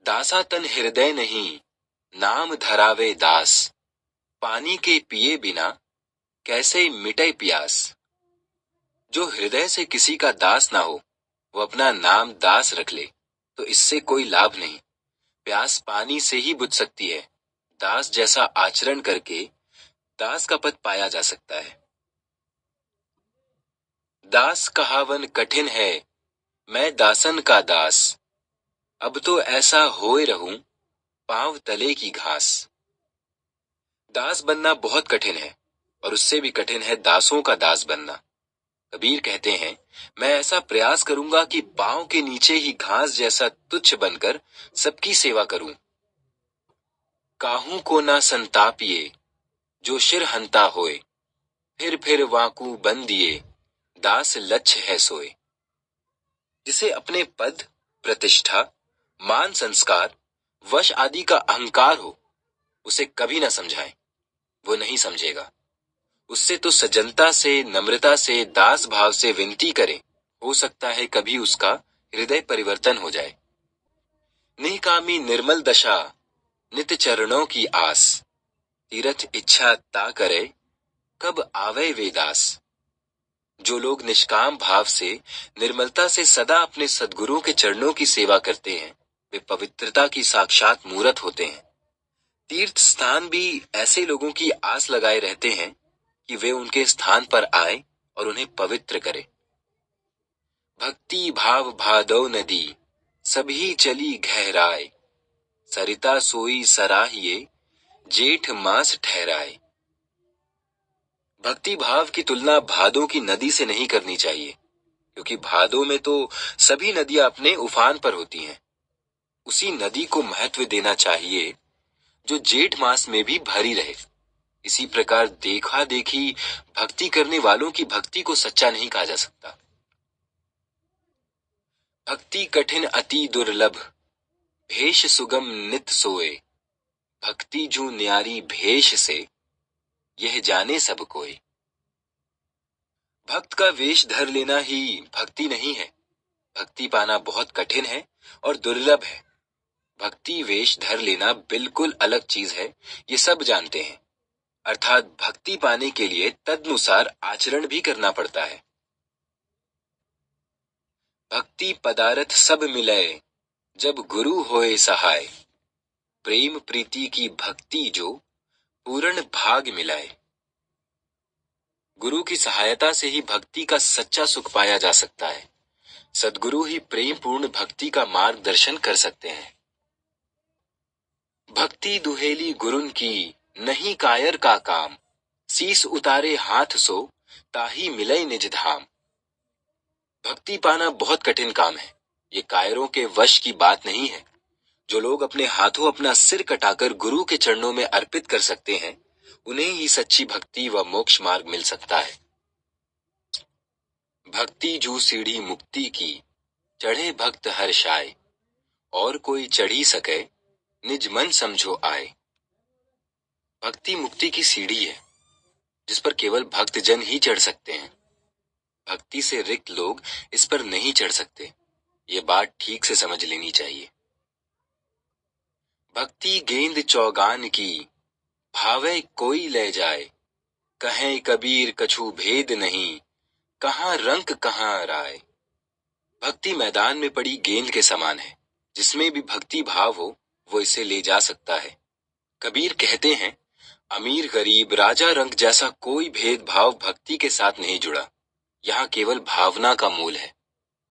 दासा तन हृदय नहीं, नाम धरावे दास। पानी के पिए बिना कैसे मिटे प्यास। जो हृदय से किसी का दास ना हो, वो अपना नाम दास रख ले तो इससे कोई लाभ नहीं। प्यास पानी से ही बुझ सकती है। दास जैसा आचरण करके दास का पद पाया जा सकता है। दास कहावन कठिन है, मैं दासन का दास। अब तो ऐसा होए रहूं, पांव तले की घास। दास बनना बहुत कठिन है और उससे भी कठिन है दासों का दास बनना। कबीर कहते हैं, मैं ऐसा प्रयास करूंगा कि पांव के नीचे ही घास जैसा तुच्छ बनकर सबकी सेवा करूं। काहू को ना संतापिए, जो शिर हंता होए। फिर वाकू बन दिए, दास लक्ष्य है सोए। जिसे अपने पद, प्रतिष्ठा, मान संस्कार, वश आदि का अहंकार हो, उसे कभी ना समझाएं, वो नहीं समझेगा। उससे तो सजनता से, नम्रता से, दास भाव से विनती करें, हो सकता है कभी उसका हृदय परिवर्तन हो जाए। निकामी निर्मल दशा, नित चरणों की आस। तीरथ इच्छा ता करे, कब आवे वे दास। जो लोग निष्काम भाव से, निर्मलता से सदा अपने सद्गुरु के चरणों की सेवा करते हैं, वे पवित्रता की साक्षात मूरत होते हैं। तीर्थ स्थान भी ऐसे लोगों की आस लगाए रहते हैं कि वे उनके स्थान पर आए और उन्हें पवित्र करें। भक्ति भाव भादौ नदी, सभी चली गहराए। सरिता सोई सराहिए, जेठ मास ठहराए। भक्ति भाव की तुलना भादों की नदी से नहीं करनी चाहिए, क्योंकि भादों में तो सभी नदियां अपने उफान पर होती हैं। उसी नदी को महत्व देना चाहिए जो जेठ मास में भी भरी रहे। इसी प्रकार देखा देखी भक्ति करने वालों की भक्ति को सच्चा नहीं कहा जा सकता। भक्ति कठिन अति दुर्लभ, भेष सुगम नित सोए। भक्ति जू न्यारी भेष से, यह जाने सब कोई। भक्त का वेश धर लेना ही भक्ति नहीं है। भक्ति पाना बहुत कठिन है और दुर्लभ है। भक्ति वेश धर लेना बिल्कुल अलग चीज है, ये सब जानते हैं। अर्थात भक्ति पाने के लिए तदनुसार आचरण भी करना पड़ता है। भक्ति पदार्थ सब मिलय, जब गुरु होए सहाय। प्रेम प्रीति की भक्ति जो, पूर्ण भाग मिलाए। गुरु की सहायता से ही भक्ति का सच्चा सुख पाया जा सकता है। सद्गुरु ही प्रेम पूर्ण भक्ति का मार्गदर्शन कर सकते हैं। भक्ति दुहेली गुरुन की, नहीं कायर का काम। शीस उतारे हाथ सो, ताही मिलय निज धाम। भक्ति पाना बहुत कठिन काम है। ये कायरों के वश की बात नहीं है। जो लोग अपने हाथों अपना सिर कटाकर गुरु के चरणों में अर्पित कर सकते हैं, उन्हें ही सच्ची भक्ति व मोक्ष मार्ग मिल सकता है। भक्ति जू सीढ़ी मुक्ति की, चढ़े भक्त हर्षाए। और कोई चढ़ी सके, निज मन समझो आए। भक्ति मुक्ति की सीढ़ी है, जिस पर केवल भक्त जन ही चढ़ सकते हैं। भक्ति से रिक्त लोग इस पर नहीं चढ़ सकते। ये बात ठीक से समझ लेनी चाहिए। भक्ति गेंद चौगान की, भावे कोई ले जाए। कहें कबीर कछु भेद नहीं, कहाँ रंक कहाँ राय। भक्ति मैदान में पड़ी गेंद के समान है। जिसमें भी भक्ति भाव हो, वो इसे ले जा सकता है। कबीर कहते हैं, अमीर गरीब राजा रंक जैसा कोई भेदभाव भक्ति के साथ नहीं जुड़ा। यहाँ केवल भावना का मूल है।